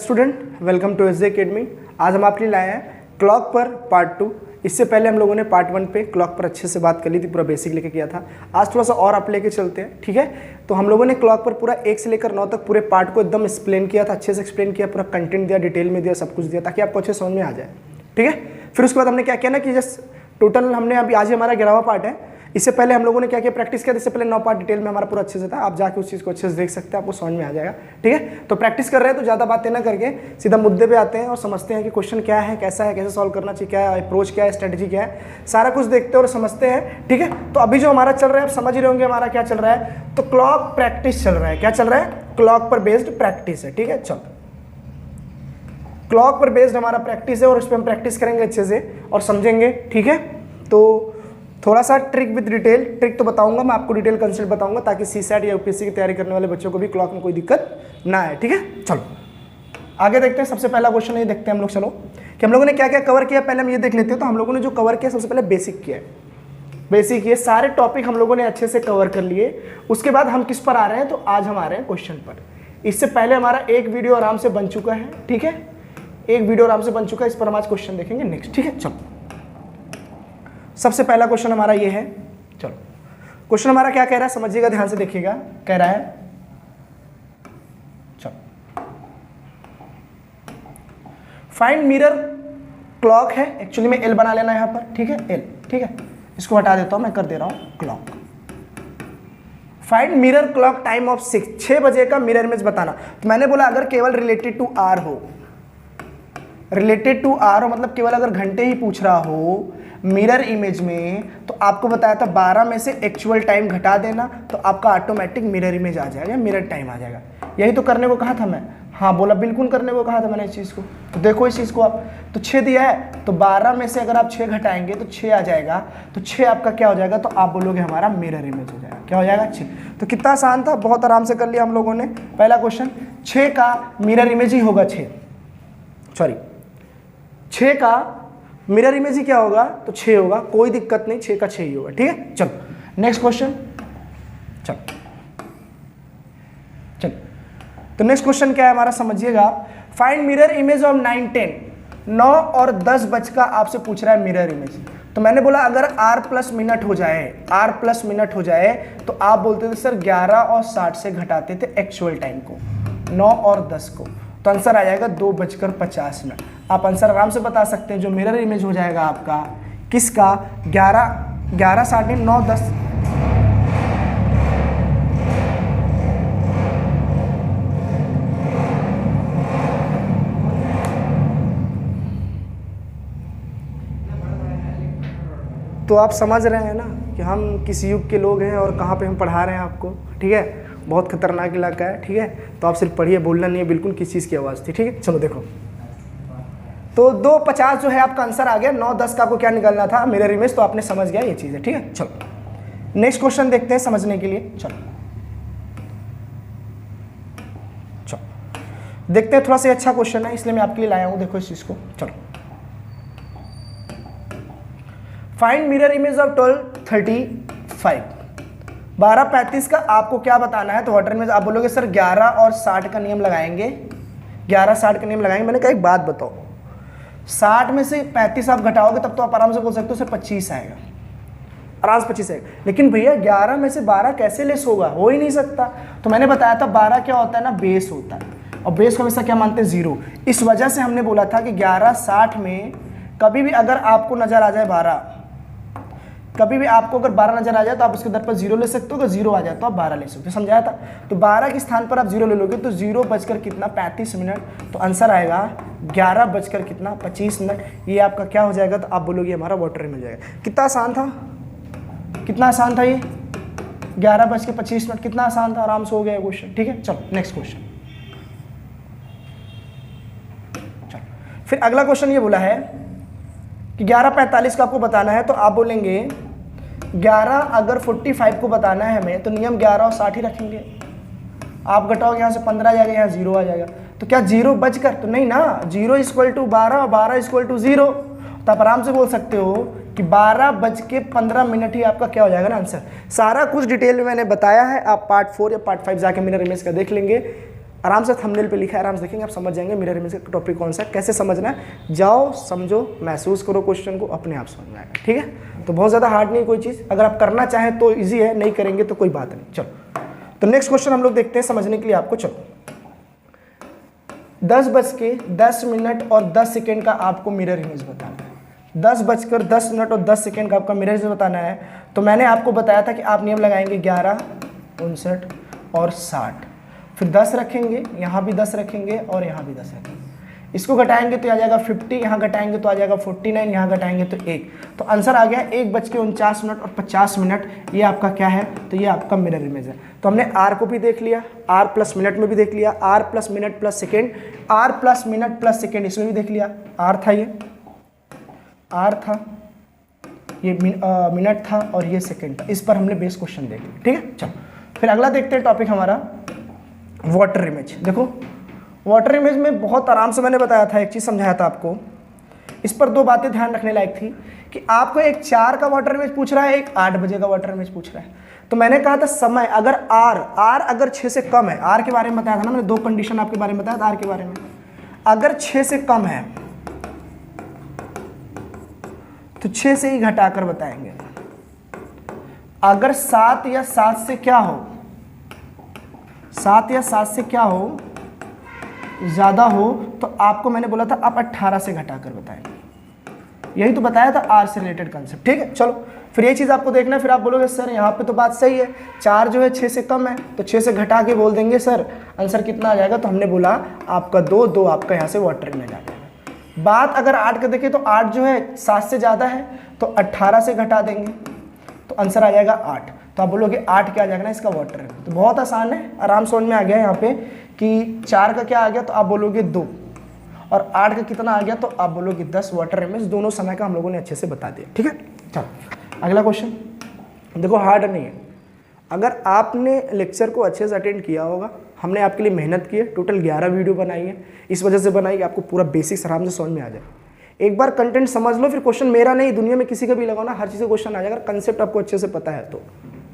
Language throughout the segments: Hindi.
Student, welcome to SJ academy. आज हम आपके लिए लाए हैं क्लॉक पर पार्ट 2। इससे पहले हम लोगों ने पार्ट 1 पे क्लॉक पर अच्छे से बात कर ली थी, पूरा बेसिक लेके किया था। आज थोड़ा सा और आप लेके चलते हैं, ठीक है। तो हम लोगों ने क्लॉक पर पूरा 1 से लेकर 9 तक पूरे पार्ट को एकदम एक्सप्लेन किया था, अच्छे से एक्सप्लेन किया, पूरा कंटेंट दिया, डिटेल में दिया, सब कुछ दिया ताकि आपको अच्छे समझ में आ जाए, ठीक है। फिर उसके बाद हमने क्या किया ना कि जस्ट टोटल हमने अभी आज हमारा 11वां पार्ट है। इससे पहले हम लोगों ने क्या किया, प्रैक्टिस किया। इससे पहले 9 पार्ट डिटेल में हमारा पूरा अच्छे से था। आप जाके उस चीज़ को अच्छे से देख सकते हैं, आपको समझ में आ जाएगा, ठीक है। तो प्रैक्टिस कर रहे हैं तो ज़्यादा बातें ना करके सीधा मुद्दे पे आते हैं और समझते हैं कि क्वेश्चन क्या है, कैसे सॉल्व करना चाहिए, क्या है अप्रोच, क्या है स्ट्रेटजी, क्या है, सारा कुछ देखते हैं और समझते हैं, ठीक है। तो अभी जो हमारा चल रहा है, आप समझ ही रहे होंगे हमारा क्या चल रहा है। तो क्लॉक प्रैक्टिस चल रहा है। क्या चल रहा है? क्लॉक पर बेस्ड प्रैक्टिस है, ठीक है। चलो, क्लॉक पर बेस्ड हमारा प्रैक्टिस है और इस पर हम प्रैक्टिस करेंगे अच्छे से और समझेंगे, ठीक है। तो थोड़ा सा ट्रिक विद डिटेल, ट्रिक तो बताऊंगा मैं आपको, डिटेल कंसेप्ट बताऊंगा ताकि सीसैट या यूपीएससी की तैयारी करने वाले बच्चों को भी क्लॉक में कोई दिक्कत ना आए, ठीक है। चलो आगे देखते हैं। सबसे पहला क्वेश्चन ये देखते हैं हम लोग, चलो कि हम लोगों ने क्या क्या कवर किया। पहले हम ये देख लेते हैं। तो हम लोगों ने जो कवर किया, सबसे पहले बेसिक किया है। बेसिक ये सारे टॉपिक हम लोगों ने अच्छे से कवर कर लिए। उसके बाद हम किस पर आ रहे हैं, तो आज हम आ रहे हैं क्वेश्चन पर। इससे पहले हमारा एक वीडियो आराम से बन चुका है, ठीक है। एक वीडियो आराम से बन चुका है, इस पर हम आज क्वेश्चन देखेंगे नेक्स्ट, ठीक है। चलो सबसे पहला क्वेश्चन हमारा ये है। चलो क्वेश्चन हमारा क्या कह रहा है, समझिएगा, ध्यान से देखिएगा। कह रहा है, चलो फाइंड मिरर क्लॉक है। एक्चुअली में एल बना लेना यहां पर, ठीक है, एल, ठीक है। इसको हटा देता हूं, मैं कर दे रहा हूं clock. Find mirror clock time of 6 बजे का मिरर इमेज बताना। तो मैंने बोला अगर केवल रिलेटेड टू आर हो, रिलेटेड टू आर हो, मतलब केवल अगर घंटे ही पूछ रहा हो मिरर इमेज में, तो आपको बताया था 12 में से एक्चुअल टाइम घटा देना, तो आपका ऑटोमेटिक मिरर इमेज आ जाएगा, मिरर टाइम आ जाएगा। यही तो करने को कहा था मैं। हाँ बोला, बिल्कुल करने को कहा था मैंने इस चीज़ को। तो देखो इस चीज़ को आप, तो 6 दिया है, तो 12 में से अगर आप 6 घटाएंगे तो 6 आ जाएगा। तो 6 आपका क्या हो जाएगा, तो आप बोलोगे हमारा मिरर इमेज हो जाएगा। क्या हो जाएगा? 6। तो कितना आसान था, बहुत आराम से कर लिया हम लोगों ने। पहला क्वेश्चन, 6 का मिरर इमेज ही होगा 6 का मिरर इमेज ही क्या होगा, तो 6 होगा। कोई दिक्कत नहीं, 6 का 6 ही होगा, ठीक है। चलो नेक्स्ट क्वेश्चन। चलो तो नेक्स्ट क्वेश्चन क्या है हमारा, समझिएगा। Find mirror image of 9, 10। 9 और 10 बज का आपसे पूछ रहा है मिरर इमेज। तो मैंने बोला अगर r प्लस मिनट हो जाए, तो आप बोलते थे सर 11 और 60 से घटाते थे एक्चुअल टाइम को, 9 और 10 को। तो आंसर आ जाएगा 2:50। आप आंसर आराम से बता सकते हैं। जो मिरर इमेज हो जाएगा आपका किसका, 11 60 9 10। तो आप समझ रहे हैं ना कि हम किस युग के लोग हैं और कहाँ पे हम पढ़ा रहे हैं आपको, ठीक है। बहुत खतरनाक इलाका है, ठीक है। तो आप सिर्फ पढ़िए, बोलना नहीं है बिल्कुल, किस चीज़ की आवाज़ थी, ठीक है। चलो देखो, तो 2:50 जो है आपका आंसर आ गया। 9 10 का आपको क्या निकालना था, मिरर इमेज, तो आपने समझ गया ये चीज़ है, ठीक है। चलो नेक्स्ट क्वेश्चन देखते हैं समझने के लिए। चलो देखते हैं, थोड़ा सा अच्छा क्वेश्चन है इसलिए मैं आपके लिए लाया हूँ। देखो इस चीज़ को। चलो फाइंड मिरर इमेज ऑफ 12:35। 12:35 का आपको क्या बताना है, तो वाटर इमेज आप बोलोगे सर 11 और 60 का नियम लगाएंगे, 11 60 का नियम लगाएंगे। मैंने कहा एक बात बताओ, 60 में से 35 आप घटाओगे तब तो आप आराम से बोल सकते हो सर 25 आएगा, आराम से 25 आएगा। लेकिन भैया 11 में से 12 कैसे लेस होगा, हो ही नहीं सकता। तो मैंने बताया था 12 क्या होता है ना, बेस होता है, और बेस को हमेशा क्या मानते हैं, 0। इस वजह से हमने बोला था कि 11 60 में कभी भी अगर आपको नजर आ जाए 12, कभी भी आपको अगर 12 नजर आ जाए तो आप उसके दर पर 0 ले सकते हो, अगर 0 आ जाए तो आप 12 ले सकते हो, समझाया था। तो 12 के स्थान पर आप 0 ले लोगे तो 0 बजकर कितना 35 मिनट, तो आंसर आएगा 11 बजकर कितना 25 मिनट। ये आपका क्या हो जाएगा, तो आप बोलोगे हमारा वाटर मिल जाएगा। कितना आसान था, कितना आसान था ये, 11:25, कितना आसान था, आराम से हो गया क्वेश्चन, ठीक है। चलो नेक्स्ट क्वेश्चन। चलो फिर अगला क्वेश्चन ये बोला है कि 11:45 का आपको बताना है, तो आप बोलेंगे 11 अगर 45 को बताना है हमें, तो नियम 11 और 60 ही रखेंगे। आप घटाओगे यहाँ से 15 आ जाएगा, यहाँ 0 आ जाएगा। तो क्या 0 बजकर, तो नहीं ना, 0 = 12 और 12 = 0। तो आप आराम से बोल सकते हो कि 12:15 ही आपका क्या हो जाएगा ना आंसर। सारा कुछ डिटेल में मैंने बताया है, आप पार्ट 4 या पार्ट 5 जाके मिरर इमेज का देख लेंगे। आराम से थंबनेल पे लिखा है, आराम से देखेंगे आप समझ जाएंगे मिरर इमेज का टॉपिक कौन सा है, कैसे समझना है। जाओ समझो, महसूस करो क्वेश्चन को, अपने आप समझ में आएगा। ठीक है, तो बहुत ज़्यादा हार्ड नहीं कोई चीज़, अगर आप करना चाहें तो ईजी है, नहीं करेंगे तो कोई बात नहीं। चलो तो नेक्स्ट क्वेश्चन हम लोग देखते हैं समझने के लिए आपको। चलो 10:10 और 10 सेकेंड का आपको मिरर इमेज बताना है। 10:10 और 10 सेकेंड का आपका मिरर इमेज बताना है। तो मैंने आपको बताया था कि आप नियम लगाएंगे 11, 59 और 60, फिर 10 रखेंगे, यहाँ भी 10 रखेंगे और यहाँ भी 10 रखेंगे। इसको घटाएंगे तो आ जाएगा 50, यहाँ घटाएंगे तो आ जाएगा 49, यहाँ घटाएंगे तो 1। तो आंसर आ गया 1:49 और 50। ये आपका क्या है, तो ये आपका मिरर इमेज है। तो हमने आर को भी देख लिया, आर प्लस मिनट में भी देख लिया, R plus minute plus second, R plus minute plus second इसमें भी देख लिया। आर था, ये आर था, ये मिनट था और ये सेकेंड था। इस पर हमने बेस क्वेश्चन देख लिया। ठीक है, चलो फिर अगला देखते हैं टॉपिक हमारा वाटर इमेज। देखो वाटर इमेज में बहुत आराम से मैंने बताया था, एक चीज़ समझाया था आपको। इस पर 2 बातें ध्यान रखने लायक थी कि आपको एक 4 का वाटर इमेज पूछ रहा है, एक 8 बजे का वाटर इमेज पूछ रहा है। तो मैंने कहा था समय अगर आर अगर 6 से कम है, आर के बारे में बताया था ना मैंने, 2 कंडीशन आपके बारे में बताया था आर के बारे में। अगर 6 से कम है तो 6 से ही घटाकर बताएंगे। अगर 7 या 7 से क्या हो, 7 या 7 से क्या हो ज़्यादा हो, तो आपको मैंने बोला था आप 18 से घटाकर बताएंगे। यही तो बताया था आर से रिलेटेड कंसेप्ट। ठीक है, चलो फिर ये चीज़ आपको देखना है। फिर आप बोलोगे सर यहाँ पे तो बात सही है, 4 जो है 6 से कम है, तो 6 से घटा के बोल देंगे सर आंसर कितना आ जाएगा। तो हमने बोला आपका 2 आपका यहाँ से वाटर इमेज आ जाएगा। बात अगर 8 का देखें तो 8 जो है 7 से ज़्यादा है, तो 18 से घटा देंगे तो आंसर आ जाएगा 8। तो आप बोलोगे 8 क्या आ जाएगा ना इसका वाटर इमेज। तो बहुत आसान है, आराम समझ में आ गया यहाँ पे कि 4 का क्या आ गया, तो आप बोलोगे 2, और 8 का कितना आ गया, तो आप बोलोगे 10 वाटर इमेज। दोनों समय का हम लोगों ने अच्छे से बता दिया। ठीक है, चलो अगला क्वेश्चन देखो, हार्ड नहीं है। अगर आपने लेक्चर को अच्छे से अटेंड किया होगा, हमने आपके लिए मेहनत की है, टोटल 11 वीडियो बनाई है, इस वजह से बनाई कि आपको पूरा बेसिक्स आराम से समझ में आ जाए। एक बार कंटेंट समझ लो, फिर क्वेश्चन मेरा नहीं दुनिया में किसी का भी लगाओ ना, हर चीज़ का क्वेश्चन आ जाएगा, कंसेप्ट आपको अच्छे से पता है तो।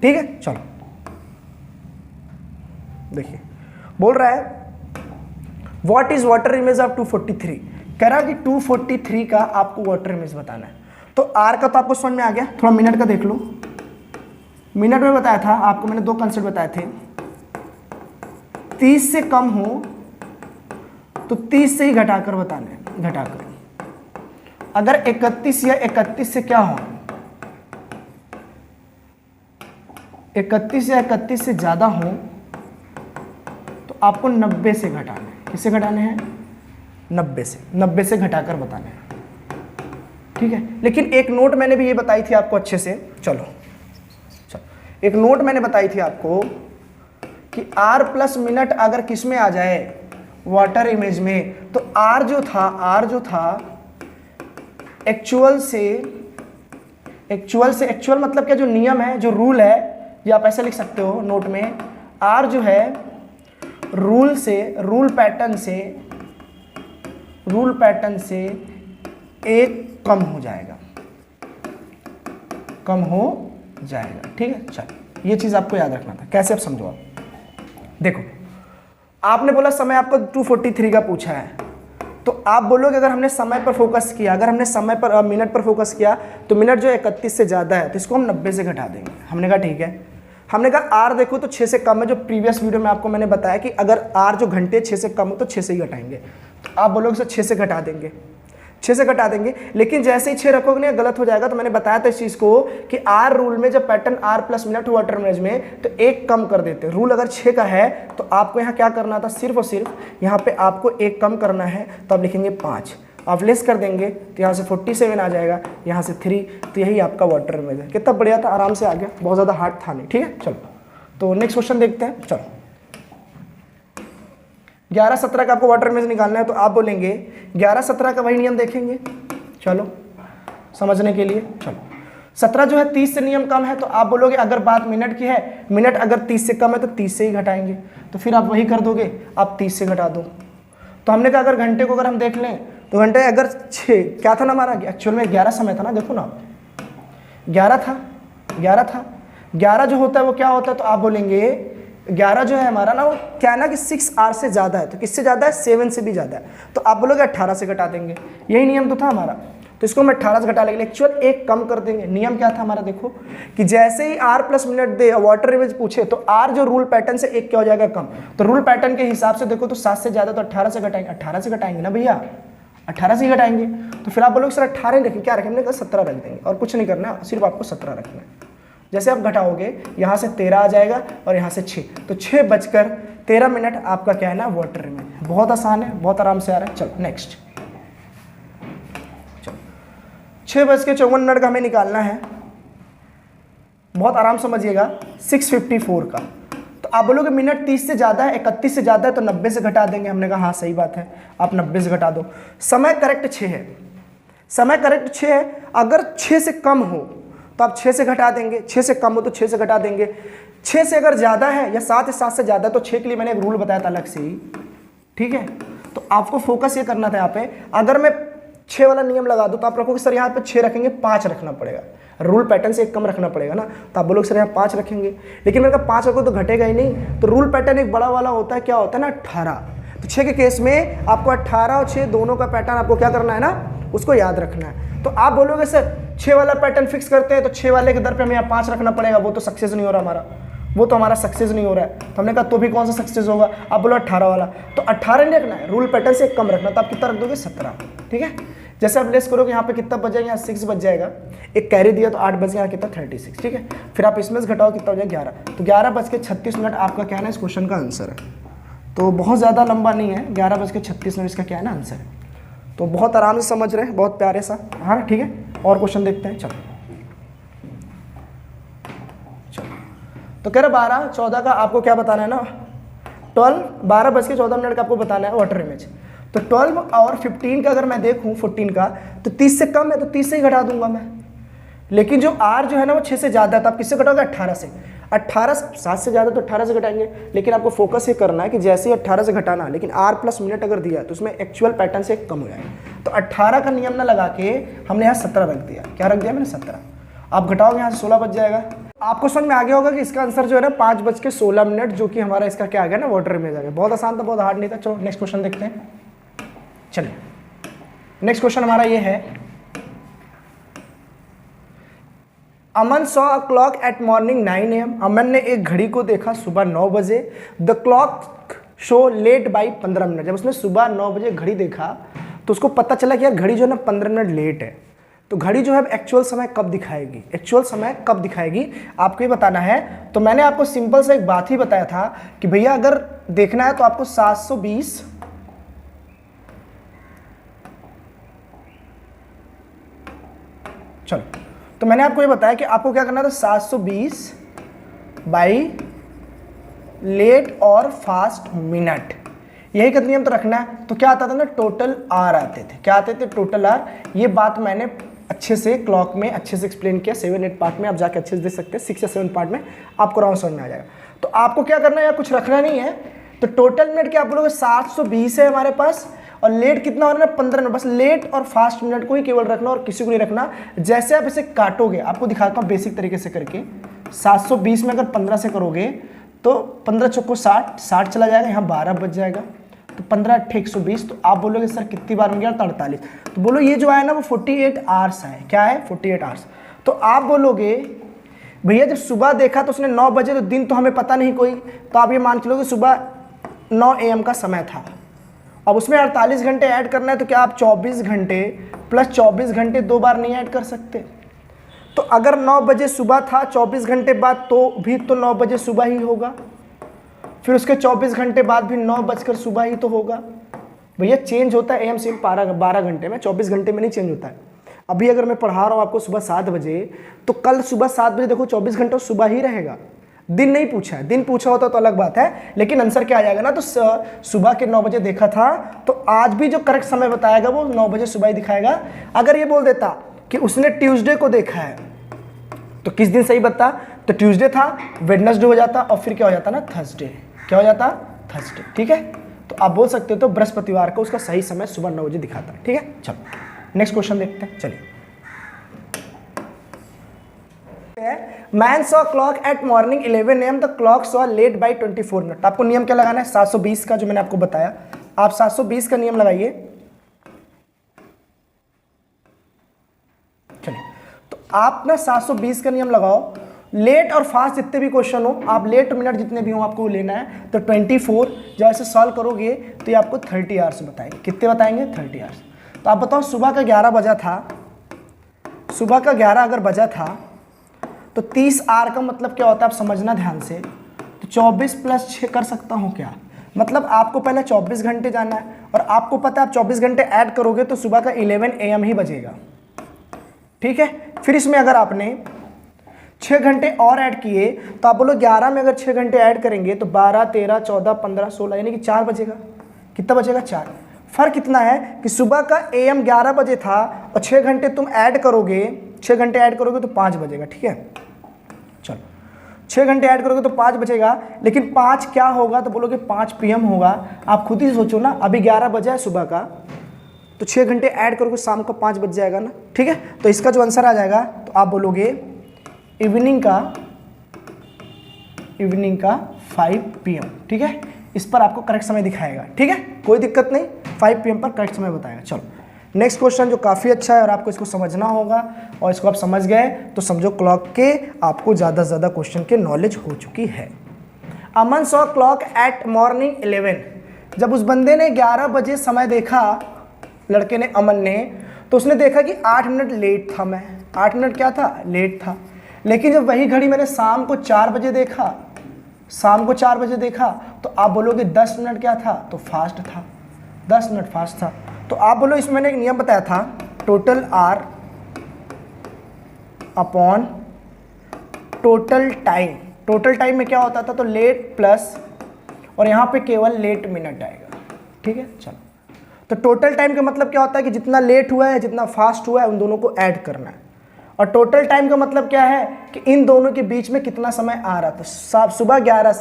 ठीक है, चलो देखिए बोल रहा है what is water image of 243। कह रहा है कि 243 का आपको वाटर इमेज बताना है। तो आर का तो आपको समझ में आ गया, थोड़ा मिनट का देख लो। मिनट में बताया था आपको मैंने, 2 कंसेप्ट बताए थे। 30 से कम हो तो 30 से ही घटाकर बताना है, घटाकर। अगर 31 या 31 से क्या हो, 31 या 31 से ज़्यादा हो, तो आपको 90 से घटाना है। किससे घटाने हैं, 90 से घटाकर बताना है। ठीक है, लेकिन एक नोट मैंने भी ये बताई थी आपको अच्छे से। चलो एक नोट मैंने बताई थी आपको कि आर प्लस मिनट अगर किस में आ जाए वाटर इमेज में, तो आर जो था एक्चुअल मतलब क्या, जो नियम है, जो रूल है, ये आप ऐसे लिख सकते हो नोट में। आर जो है रूल पैटर्न से 1 कम हो जाएगा, ठीक है। चलो ये चीज़ आपको याद रखना था। कैसे आप समझो, आप देखो, आपने बोला समय आपको 243 का पूछा है, तो आप बोलोगे अगर हमने समय पर फोकस किया, अगर हमने समय पर मिनट पर फोकस किया, तो मिनट जो 31 से ज़्यादा है तो इसको हम 90 से घटा देंगे। हमने कहा ठीक है। हमने कहा आर देखो तो 6 से कम है, जो प्रीवियस वीडियो में आपको मैंने बताया कि अगर आर जो घंटे 6 से कम हो तो 6 से ही घटाएंगे। तो आप बोलोगे सर 6 से घटा देंगे, 6 से घटा देंगे, लेकिन जैसे ही 6 रखोगे ना गलत हो जाएगा। तो मैंने बताया था इस चीज़ को कि आर रूल में जब pattern R plus minute water image में, तो 1 कम कर देते हैं। रूल अगर 6 का है तो आपको यहाँ क्या करना था, सिर्फ और सिर्फ यहाँ पे आपको 1 कम करना है। तो आप लिखेंगे 5, आप लेस कर देंगे तो यहाँ से 47 आ जाएगा, यहाँ से 3, तो यही आपका वाटर इमेज है। कितना बढ़िया था, आराम से आ गया, बहुत ज़्यादा हार्ड था नहीं। ठीक है, चलो तो नेक्स्ट क्वेश्चन देखते हैं। चलो 11-17 का आपको वाटर इमेज निकालना है, तो आप बोलेंगे 11-17 का वही नियम देखेंगे। चलो समझने के लिए, चलो 17 जो है 30 से नियम कम है, तो आप बोलोगे अगर बात मिनट की है, मिनट अगर 30 से कम है तो 30 से ही घटाएंगे। तो फिर आप वही कर दोगे, आप 30 से घटा दो। तो हमने कहा अगर घंटे को अगर हम देख लें तो घंटे अगर 6 क्या था ना हमारा, एक्चुअल में 11 समय था ना, देखो ना 11 था। 11 जो होता है वो क्या होता है, तो आप बोलेंगे 11 जो है हमारा ना, वो क्या है ना कि 6 आवर्स से ज़्यादा है, तो किससे ज़्यादा है, 7 से भी ज़्यादा है, तो आप बोलोगे 18 से घटा देंगे, यही नियम तो था हमारा, तो इसको हम 18 से घटा लेंगे, एक्चुअल एक कम कर देंगे। नियम क्या था हमारा, देखो कि जैसे ही R प्लस मिनट दे वाटर रिवेज पूछे तो R जो रूल पैटर्न से एक क्या हो जाएगा, कम, तो रूल पैटर्न के हिसाब से देखो तो 7 से ज़्यादा तो 18 से घटाएंगे, 18 से घटाएंगे ना भैया, 18 से ही घटाएंगे, तो फिर आप बोलोगे सर 18 रखें, क्या रखें, हमने कहा 17 रख देंगे, और कुछ नहीं करना, सिर्फ आपको 17 रखना है। जैसे आप घटाओगे यहाँ से 13 आ जाएगा और यहाँ से 6, तो 6:13 आपका क्या है ना, वाटर रिमेज। बहुत आसान है, बहुत आराम से आ रहा है। चलो नेक्स्ट, 6:54 का हमें निकालना है, बहुत आराम समझिएगा, 6:54 का। तो आप बोलोगे मिनट 30 से ज़्यादा है, 31 से ज़्यादा है, तो 90 से घटा देंगे। हमने कहा हाँ सही बात है, आप 90 से घटा दो। समय करेक्ट 6 है, समय करेक्ट 6 है, अगर 6 से कम हो तो आप 6 से घटा देंगे, 6 से कम हो तो 6 से घटा देंगे, 6 से अगर ज़्यादा है या 7 से ज़्यादा, तो 6 के लिए मैंने एक रूल बताया था अलग से ही, ठीक है। तो आपको फोकस ये करना था यहाँ पे, अगर मैं 6 वाला नियम लगा दूँ तो आप रखोगे सर यहाँ पे 6 रखेंगे, 5 रखना पड़ेगा, रूल पैटर्न से एक कम रखना पड़ेगा ना, तो आप बोलोगे सर यहाँ 5 रखेंगे, लेकिन मैंने कहा 5 रखो तो घटेगा ही नहीं, तो रूल पैटर्न एक बड़ा वाला होता है, क्या होता है ना 18, तो 6 के केस में आपको 18 और 6 दोनों का पैटर्न आपको क्या करना है ना, उसको याद रखना है। तो आप बोलोगे सर 6 वाला पैटर्न फिक्स करते हैं, तो 6 वाले के दर पे हमें यहाँ 5 रखना पड़ेगा, वो तो सक्सेस नहीं हो रहा हमारा, वो तो हमारा सक्सेस नहीं हो रहा है। तो हमने कहा तो भी कौन सा सक्सेस होगा, आप बोलो 18 वाला, तो 18 नहीं रखना है, रूल पैटर्न से एक कम रखना, तो आप कितना रख दोगे, 17, ठीक है। जैसे आप लेस करोगे यहाँ पे कितना बच जाएगा, यहाँ 6 बच जाएगा, एक कैरी दिया तो 8 बच गया, यहाँ कितना 36, ठीक है। फिर आप इसमें से घटाओ कितना हो जाएगा 11, तो 11:36 आपका क्या है ना इस क्वेश्चन का आंसर है। तो बहुत ज़्यादा लंबा नहीं है, 11:36 इसका क्या है ना आंसर है। तो बहुत आराम से समझ रहे हैं, बहुत प्यारे सा, हाँ ठीक है। और क्वेश्चन देखते हैं, चलो तो कह रहे 12:14 का आपको क्या बताना है ना, 12:14 का आपको बताना है वाटर इमेज। तो 12 और 15 का अगर मैं देखूं 14 का, तो 30 से कम है तो 30 से ही घटा दूंगा मैं, लेकिन जो R जो है ना वो 6 से ज़्यादा है, तो आप किससे घटाओगे, 18 से। 18 7 से ज़्यादा तो 18 से घटाएंगे, लेकिन आपको फोकस ये करना है कि जैसे ही 18 से घटाना, लेकिन R प्लस मिनट अगर दिया है तो उसमें एक्चुअल पैटर्न से कम हो जाएगा। तो 18 का नियम ना लगा के हमने यहाँ 17 रख दिया। क्या रख दिया मैंने, 17। आप घटाओगे यहाँ से 16 बच जाएगा। आपको समझ में आ गया होगा कि इसका आंसर जो है ना 5:16, जो कि हमारा इसका क्या आ गया ना, वाटर इमेज आ गया। बहुत आसान था, बहुत हार्ड नहीं था। चलो नेक्स्ट क्वेश्चन देखते हैं। चलिए नेक्स्ट क्वेश्चन हमारा ये है, Aman saw a clock at morning 9 AM। Aman ने एक घड़ी को देखा सुबह 9 बजे। The clock show late by 15 minute. जब उसने सुबह 9 बजे घड़ी देखा तो उसको पता चला कि यार घड़ी जो है ना 15 मिनट लेट है। तो घड़ी जो है एक्चुअल समय कब दिखाएगी, एक्चुअल समय कब दिखाएगी आपको ही बताना है। तो मैंने आपको सिंपल से एक बात ही बताया था कि भैया अगर देखना है तो आपको 720 चलो, तो मैंने आपको ये बताया कि आपको क्या करना था, 720 बाई लेट और फास्ट मिनट, यही का नियम तो रखना है। तो क्या आता था ना, टोटल आर आते थे। क्या आते थे, टोटल आर। ये बात मैंने अच्छे से क्लॉक में अच्छे से एक्सप्लेन किया, 7-8 पार्ट में आप जाके अच्छे से देख सकते हैं। 6 या 7 पार्ट में आपको राउंड समझ में आ जाएगा। तो आपको क्या करना है, या कुछ रखना नहीं है। तो टोटल मिनट क्या आप बोलोगे 720 है हमारे पास, और लेट कितना हो रहा है 15 मिनट। बस लेट और फास्ट मिनट को ही केवल रखना और किसी को नहीं रखना। जैसे आप इसे काटोगे, आपको दिखाता हूँ बेसिक तरीके से करके। 720 में अगर 15 से करोगे तो 15 चौको 60, 60 चला जाएगा, यहाँ 12 बच जाएगा। तो 15 × 120, तो आप बोलोगे सर कितनी बार में गया, 48। तो बोलो ये जो आया ना वो 48 आवर्स है। क्या है, 48 आवर्स। तो आप बोलोगे भैया जब सुबह देखा तो उसने 9 बजे, तो दिन तो हमें पता नहीं कोई, तो आप ये मान के लोगे सुबह 9 AM का समय था। अब उसमें 48 घंटे ऐड करना है, तो क्या आप 24 घंटे प्लस 24 घंटे 2 बार नहीं ऐड कर सकते। तो अगर 9 बजे सुबह था, 24 घंटे बाद तो भी तो 9 बजे सुबह ही होगा। फिर उसके 24 घंटे बाद भी 9 बजकर सुबह ही तो होगा। भैया चेंज होता है AM सिर्फ 12 घंटे में, 24 घंटे में नहीं चेंज होता है। अभी अगर मैं पढ़ा रहा हूँ आपको सुबह 7 बजे, तो कल सुबह 7 बजे देखो 24 घंटे सुबह ही रहेगा। दिन नहीं पूछा है, दिन पूछा होता तो अलग बात है, लेकिन आंसर क्या आ जाएगा ना, तो सुबह के 9 बजे देखा था, तो आज भी जो करेक्ट समय बताएगा वो 9 बजे सुबह ही दिखाएगा। अगर ये बोल देता कि उसने ट्यूसडे को देखा है, तो किस दिन सही बता, तो ट्यूसडे था, वेडनेसडे हो जाता, और फिर क्या हो जाता ना, थर्सडे। क्या हो जाता, थर्सडे। ठीक है, तो आप बोल सकते हो तो बृहस्पतिवार को उसका सही समय सुबह 9 बजे दिखाता है। ठीक है, चलो नेक्स्ट क्वेश्चन देखते हैं। चलिए, man saw clock at morning 11 AM, the clock saw late by 24 minute. आपको नियम क्या लगाना है? 720 का, जो मैंने आपको बताया। आप 720 का नियम लगाइए। चलिए, तो आप ना 720 का नियम लगाओ। लेट और फास्ट जितने भी क्वेश्चन हो, आप लेट मिनट जितने भी हो आपको लेना है। तो 24 जब ऐसे सॉल्व करोगे तो ये आपको 30 आवर्स बताएंगे। कितने बताएंगे? 30 आवर्स। तो आप बताओ, सुबह का 11 बजा था, सुबह का 11 अगर बजा था तो 30 आवर का मतलब क्या होता है आप समझना ध्यान से। तो 24 + 6 कर सकता हूँ क्या? मतलब आपको पहले 24 घंटे जाना है, और आपको पता है आप 24 घंटे ऐड करोगे तो सुबह का 11 AM ही बजेगा। ठीक है, फिर इसमें अगर आपने 6 घंटे और ऐड किए तो आप बोलो 11 में अगर 6 घंटे ऐड करेंगे तो 12, 13, 14, 15, 16 यानी कि 4 बजेगा। कितना बजेगा? 4। फर्क कितना है कि सुबह का AM 11 बजे था और 6 घंटे तुम ऐड करोगे, 6 घंटे ऐड करोगे तो 5 बजेगा। ठीक है, चलो 6 घंटे ऐड करोगे तो 5 बचेगा। लेकिन 5 क्या होगा? तो बोलोगे 5 PM होगा। आप खुद ही सोचो ना, अभी 11 बजा है सुबह का, तो 6 घंटे ऐड करोगे शाम को 5 बज जाएगा ना। ठीक है, तो इसका जो आंसर आ जाएगा तो आप बोलोगे इवनिंग का 5 PM। ठीक है, इस पर आपको करेक्ट समय दिखाएगा। ठीक है, कोई दिक्कत नहीं, 5 PM पर करेक्ट समय बताएगा। चलो नेक्स्ट क्वेश्चन जो काफ़ी अच्छा है और आपको इसको समझना होगा, और इसको आप समझ गए तो समझो क्लॉक के आपको ज़्यादा से ज़्यादा क्वेश्चन के नॉलेज हो चुकी है। Aman saw clock at morning 11, जब उस बंदे ने 11 बजे समय देखा, लड़के ने, अमन ने, तो उसने देखा कि 8 मिनट लेट था। मैं 8 मिनट क्या था? लेट था। लेकिन जब वही घड़ी मैंने शाम को 4 बजे देखा, शाम को 4 बजे देखा, तो आप बोलोगे 10 मिनट क्या था? तो फास्ट था, 10 मिनट फास्ट था। तो आप बोलो, इसमें मैंने एक नियम बताया था, total R upon total time. Total time में क्या होता था? तो लेट प्लस, और यहाँ पे केवल लेट मिनट आएगा। ठीक है, चलो, तो टोटल टाइम का मतलब क्या होता है कि जितना लेट हुआ है, जितना फास्ट हुआ है, उन दोनों को ऐड करना है। और टोटल टाइम का मतलब क्या है कि इन दोनों के बीच में कितना समय आ रहा था। सुबह 11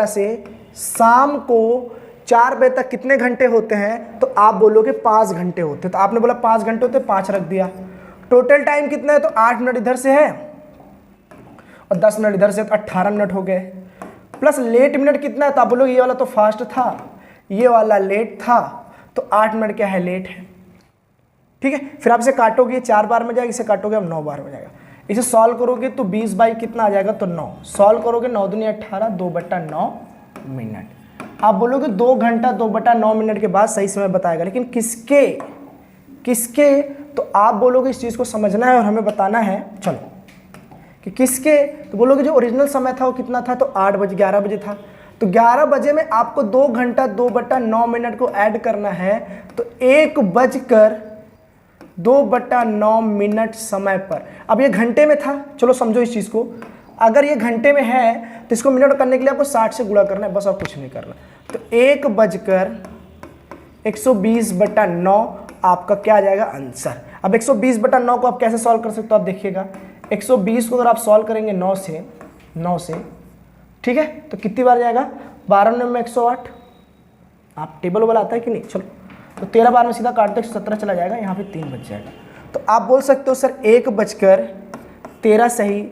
से शाम को 4 बजे तक कितने घंटे होते हैं? तो आप बोलोगे 5 घंटे होते हैं। तो आपने बोला 5 घंटे होते, 5 रख दिया। टोटल टाइम कितना है? तो 8 मिनट इधर से है और 10 मिनट इधर से, तो 18 मिनट हो गए। प्लस लेट मिनट कितना है? तो आप बोलोगे ये वाला तो फास्ट था, ये वाला लेट था, तो 8 मिनट क्या है? लेट है। ठीक है, फिर आप इसे काटोगे, 4 बार में जाएगा, इसे काटोगे अब 9 बार में जाएगा। इसे सॉल्व करोगे तो 20 बाई कितना आ जाएगा? तो 9। सॉल्व करोगे 9 दूनी 18, 2/9 मिनट। आप बोलोगे 2 घंटा 2/9 मिनट के बाद सही समय बताएगा, लेकिन किसके? तो आप बोलोगे इस चीज़ को समझना है और हमें बताना है। चलो कि किसके? तो बोलोगे जो ओरिजिनल समय था वो कितना था? तो 11 बजे था। तो 11 बजे में आपको 2 घंटा 2/9 मिनट को ऐड करना है, तो 1:02/9 मिनट समय पर। अब ये घंटे में था, चलो समझो इस चीज़ को। अगर ये घंटे में है तो इसको मिनट करने के लिए आपको 60 से गुणा करना है, बस और कुछ नहीं करना। तो 1:120/9 आपका क्या आ जाएगा? आंसर। अब 120/9 को आप कैसे सॉल्व कर सकते हो? आप देखिएगा, 120 को अगर आप सॉल्व करेंगे 9 से, ठीक है, तो कितनी बार जाएगा? 12 में 108। आप टेबल वाला आता है कि नहीं? चलो, तो 13 बार में सीधा काट दो, 117 चला जाएगा, यहाँ पे 3 बच जाएगा। तो आप बोल सकते हो सर 1:13 सही,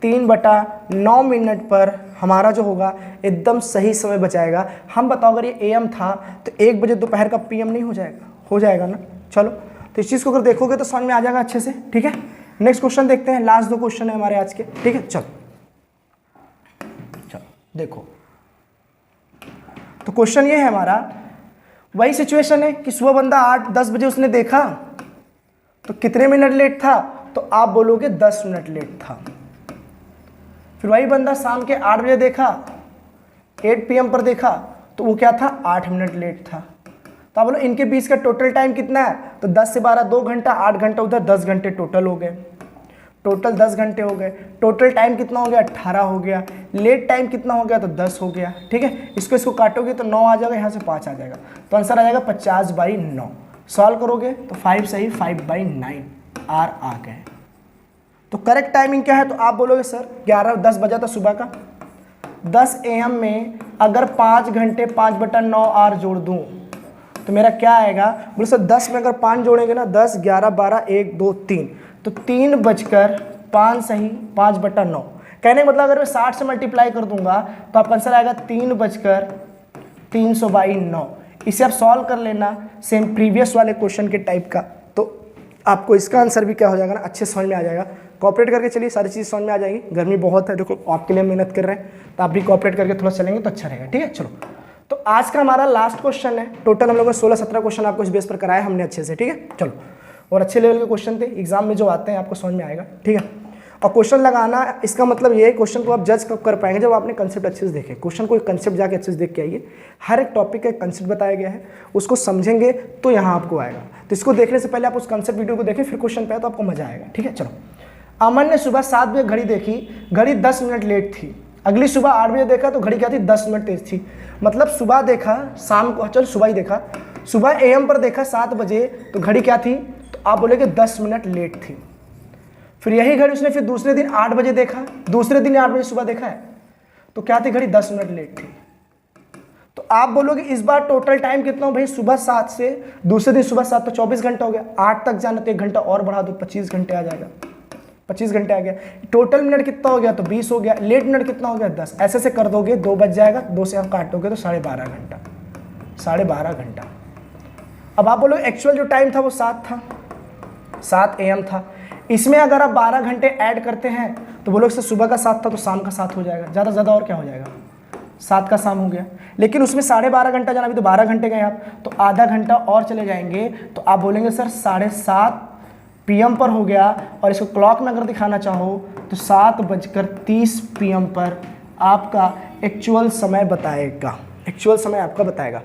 3/9 मिनट पर हमारा जो होगा एकदम सही समय बचाएगा। हम बताओ अगर ये AM था तो 1 बजे दोपहर का PM नहीं हो जाएगा? हो जाएगा ना। चलो, तो इस चीज़ को अगर देखोगे तो समझ में आ जाएगा अच्छे से। ठीक है, नेक्स्ट क्वेश्चन देखते हैं। लास्ट 2 क्वेश्चन है हमारे आज के। ठीक है, चलो देखो, तो क्वेश्चन ये है हमारा, वही सिचुएशन है कि सुबह बंदा 8-10 बजे उसने देखा, तो कितने मिनट लेट था? तो आप बोलोगे 10 मिनट लेट था। फिर वही बंदा शाम के 8 बजे देखा, 8 PM पर देखा, तो वो क्या था? 8 मिनट लेट था। तो आप बोलो इनके बीच का टोटल टाइम कितना है? तो 10 से 12 2 घंटा, 8 घंटा उधर, 10 घंटे टोटल हो गए। टोटल 10 घंटे हो गए। टोटल टाइम कितना हो गया? 18 हो गया। लेट टाइम कितना हो गया? तो 10 हो गया। ठीक है, इसको काटोगे तो 9 आ जाएगा, यहाँ से 5 आ जाएगा, तो आंसर आ जाएगा 50/9। सॉल्व करोगे तो 5 सही, 5/9 आर आ गए। तो करेक्ट टाइमिंग क्या है? तो आप बोलोगे सर 10 बजा था सुबह का, 10 AM में अगर 5 घंटे 5/9 आर जोड़ दूँ तो मेरा क्या आएगा? बोले सर 10 में अगर 5 जोड़ेंगे ना, 10, 11, 12, 1, 2, 3, तो 3 बजकर 5 सही 5/9। कहने का मतलब अगर मैं 60 से मल्टीप्लाई कर दूंगा तो आपका आंसर आएगा 3/300/9। इसे आप सॉल्व कर लेना सेम प्रीवियस वाले क्वेश्चन के टाइप का, तो आपको इसका आंसर भी क्या हो जाएगा ना, अच्छे समझ में आ जाएगा। कॉपरेट करके चलिए, सारी चीज़ समझ में आ जाएगी। गर्मी बहुत है, देखो आपके लिए मेहनत कर रहे हैं, तो आप भी कॉपरेट करके थोड़ा चलेंगे तो अच्छा रहेगा। ठीक है, चलो तो आज का हमारा लास्ट क्वेश्चन है। टोटल हम लोगों ने 16-17 क्वेश्चन आपको इस बेस पर कराया हमने अच्छे से। ठीक है, चलो, और अच्छे लेवल के क्वेश्चन थे, एग्जाम में जो आते हैं आपको समझ में आएगा। ठीक है, और क्वेश्चन लगाना, इसका मतलब ये है क्वेश्चन को आप जज कब कर पाएंगे, जब आपने कंसेप्ट अच्छे से देखे। क्वेश्चन को कंसेप्ट जाके अच्छे से देख के आइए, हर एक टॉपिक का एक कंसेप्ट बताया गया है, उसको समझेंगे तो यहाँ आपको आएगा। तो इसको देखने से पहले आप उस कंसेप्ट वीडियो को देखें, फिर क्वेश्चन पे आए तो आपको मजा आएगा। ठीक है, चलो। अमन ने सुबह 7 बजे घड़ी देखी, घड़ी 10 मिनट लेट थी। अगली सुबह 8 बजे देखा तो घड़ी क्या थी, 10 मिनट तेज थी। मतलब सुबह देखा, शाम को, चलो सुबह ही देखा, सुबह AM पर देखा 7 बजे तो घड़ी क्या थी, तो आप बोलेगे 10 मिनट लेट थी। फिर यही घड़ी उसने फिर दूसरे दिन 8 बजे देखा, दूसरे दिन 8 बजे सुबह देखा है, तो क्या थी, घड़ी 10 मिनट लेट थी। तो आप बोलोगे इस बार टोटल टाइम कितना हो भाई, सुबह 7 से दूसरे दिन सुबह 7 तो 24 घंटा हो गया। 8 तक जाना तो 1 घंटा और बढ़ा दो, 25 घंटे आ जाएगा। 25 घंटे आ गया। टोटल मिनट कितना हो गया, तो 20 हो गया। लेट मिनट कितना हो गया, 10। ऐसे से कर दोगे 2 बज जाएगा, 2 से आप काटोगे तो 12.5 घंटा, 12.5 घंटा। अब आप बोलोगे एक्चुअल जो टाइम था वो 7 था, 7 AM था। इसमें अगर आप 12 घंटे ऐड करते हैं तो बोलोगे सर सुबह का 7 था तो शाम का 7 हो जाएगा, ज़्यादा से ज़्यादा और क्या हो जाएगा, 7 का शाम हो गया। लेकिन उसमें 12.5 घंटा जाना, अभी तो 12 घंटे गए आप, तो आधा घंटा और चले जाएंगे तो आप बोलेंगे सर 7:30 PM पर हो गया। और इसको क्लॉक में अगर दिखाना चाहो तो 7:30 PM पर आपका एक्चुअल समय बताएगा, एक्चुअल समय आपका बताएगा।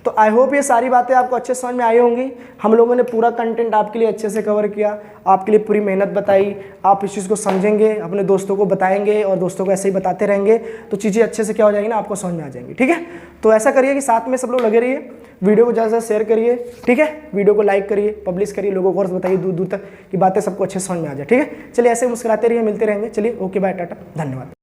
तो आई होप ये सारी बातें आपको अच्छे समझ में आई होंगी। हम लोगों ने पूरा कंटेंट आपके लिए अच्छे से कवर किया, आपके लिए पूरी मेहनत बताई। आप इस चीज़ को समझेंगे, अपने दोस्तों को बताएंगे और दोस्तों को ऐसे ही बताते रहेंगे तो चीज़ें अच्छे से क्या हो जाएगी ना, आपको समझ में आ जाएंगी। ठीक है, तो ऐसा करिए कि साथ में सब लोग लगे रहिए, वीडियो को ज़्यादा से शेयर करिए। ठीक है, वीडियो को लाइक करिए, पब्लिश करिए, लोगों को और बताइए दूर दूर तक कि बातें सबको अच्छे समझ में आ जाए। ठीक है, चलिए ऐसे मुस्कुराते रहिए, मिलते रहेंगे। चलिए ओके बाय, टाटा, धन्यवाद।